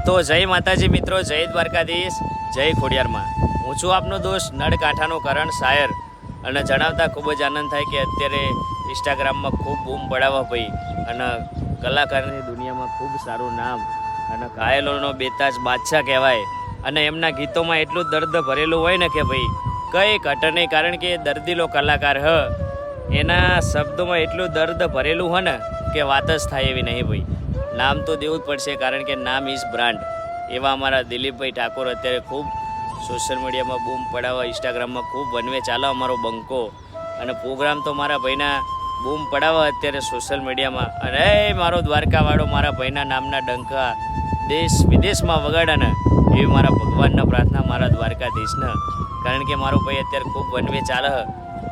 તો જય માતાજી મિત્રો, જય દ્વારકાધીશ, જય ખોડિયારમાં. હું છું આપનો દોસ્ત નળકાંઠાનો કરણ શાયર અને જણાવતા ખૂબ જ આનંદ થાય કે અત્યારે ઇન્સ્ટાગ્રામમાં ખૂબ બૂમ પડાવવા ભાઈ અને કલાકારની દુનિયામાં ખૂબ સારું નામ અને ઘાયલોનો બેતાજ બાદશાહ કહેવાય. અને એમના ગીતોમાં એટલું દર્દ ભરેલું હોય ને કે ભાઈ કંઈ ઘટે નહીં, કારણ કે દર્દીલો કલાકાર એના શબ્દોમાં એટલું દર્દ ભરેલું હોય ને કે વાત જ થાય એવી નહીં ભાઈ. નામ તો દેવું જ પડશે, કારણ કે નામ ઇઝ બ્રાન્ડ. એવા અમારા દિલીપભાઈ ઠાકોર અત્યારે ખૂબ સોશિયલ મીડિયામાં બૂમ પડાવવા, ઇન્સ્ટાગ્રામમાં ખૂબ વનવે ચાલો અમારો બંકો અને પ્રોગ્રામ તો મારા ભાઈના બૂમ પડાવવા અત્યારે સોશિયલ મીડિયામાં. અને મારો દ્વારકાવાળો મારા ભાઈના નામના ડંકા દેશ વિદેશમાં વગાડે ને એવી મારા ભગવાનના પ્રાર્થના મારા દ્વારકાધીશને, કારણ કે મારો ભાઈ અત્યારે ખૂબ વનવે ચાલે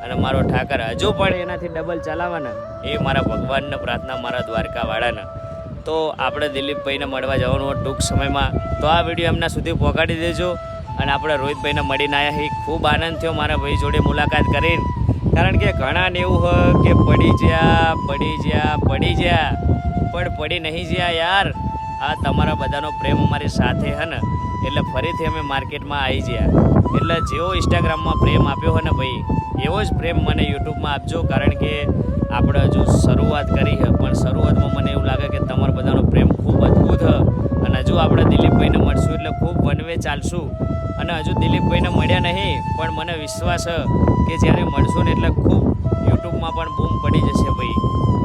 અને મારો ઠાકર હજુ પણ એનાથી ડબલ ચલાવવાને એ મારા ભગવાનને પ્રાર્થના મારા દ્વારકાવાળાને. તો આપણે દિલીપભાઈને મળવા જવાનું હોય ટૂંક સમયમાં, તો આ વિડીયો એમના સુધી પહોંચાડી દેજો. અને આપણે રોહિતભાઈને મળીને આવ્યા, ખૂબ આનંદ થયો મારા ભાઈ જોડે મુલાકાત કરીને, કારણ કે ઘણાને એવું હોય કે પડી જ્યાં પણ પડી નહીં જ્યાં યાર. આ તમારા બધાનો પ્રેમ અમારી સાથે હે ને, એટલે ફરીથી અમે માર્કેટમાં આવી ગયા. એટલે જેવો ઇન્સ્ટાગ્રામમાં પ્રેમ આપ્યો હોય ને ભાઈ, એવો જ પ્રેમ મને યુટ્યુબમાં આપજો, કારણ કે આપણે હજુ શરૂઆત કરી છે, પણ શરૂઆતમાં મને એવું લાગે કે તમારા બધાનો પ્રેમ ખૂબ અદ્ભુત છે. અને હજુ આપણે દિલીપભાઈને મળશું એટલે ખૂબ વનવે ચાલશું. અને હજુ દિલીપભાઈને મળ્યા નહીં, પણ મને વિશ્વાસ છે કે જ્યારે મળશું ને એટલે ખૂબ યુટ્યુબમાં પણ બૂમ પડી જશે ભાઈ.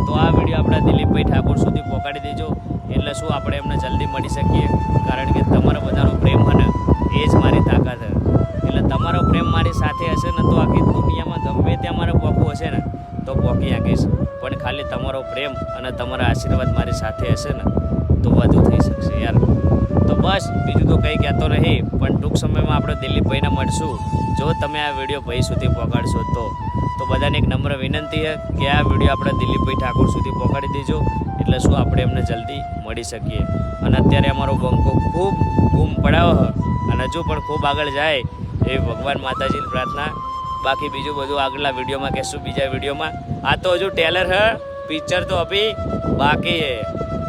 તો આ વિડીયો આપણા દિલીપભાઈ ઠાકોર સુધી પહોંચાડી દેજો, એટલે શું આપણે એમને જલ્દી મળી શકીએ, કારણ કે તમારા બધાનો પ્રેમ છે ને એ જ મારી તાકાત છે. એટલે તમારો પ્રેમ મારી સાથે હશે ને તો આખી દુનિયામાં ગમે ત્યાં મારે પહોંચવું હશે ને તો પહોંચી શકીશ. પણ ખાલી તમારો પ્રેમ અને તમારા આશીર્વાદ મારી સાથે હશે ને તો વધુ થઈ શકશે યાર. તો બસ બીજું તો કંઈ કહેતો નહીં, પણ ટૂંક સમયમાં આપણે દિલીપભાઈને મળશું જો તમે આ વિડીયો ભાઈ સુધી પહોંચાડશો તો. બધાને એક નમ્ર વિનંતી છે કે આ વિડીયો આપણે દિલીપભાઈ ઠાકોર સુધી પહોંચાડી દેજો, એટલે શું આપણે એમને જલ્દી મળી શકીએ. અને અત્યારે અમારો બંકો ખૂબ બૂમ પડાવો અને હજુ પણ ખૂબ આગળ જાય એવી ભગવાન માતાજીની પ્રાર્થના. બાકી બીજું બધું આગળના વિડીયોમાં કહેશું, બીજા વિડીયોમાં. આ તો હજુ ટેલર છે, પિક્ચર તો અભી બાકી છે.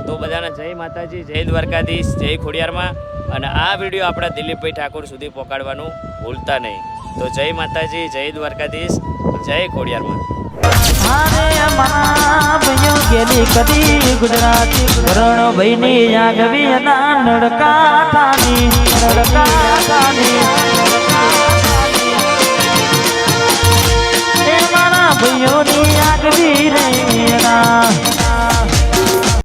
તો બધાને જય માતાજી, જય દ્વારકાધીશ, જય ખોડિયારમાં. અને આ વિડીયો આપણા દિલીપભાઈ ઠાકોર સુધી પહોંચાડવાનું ભૂલતા નહીં. તો જય માતાજી, જય દ્વારકાધીશ, જય ખોડિયારમાં. ગુજરાતી રણ ભાઈની આગવી નડકાઠાની મારા ભાઈઓની આગવી રે.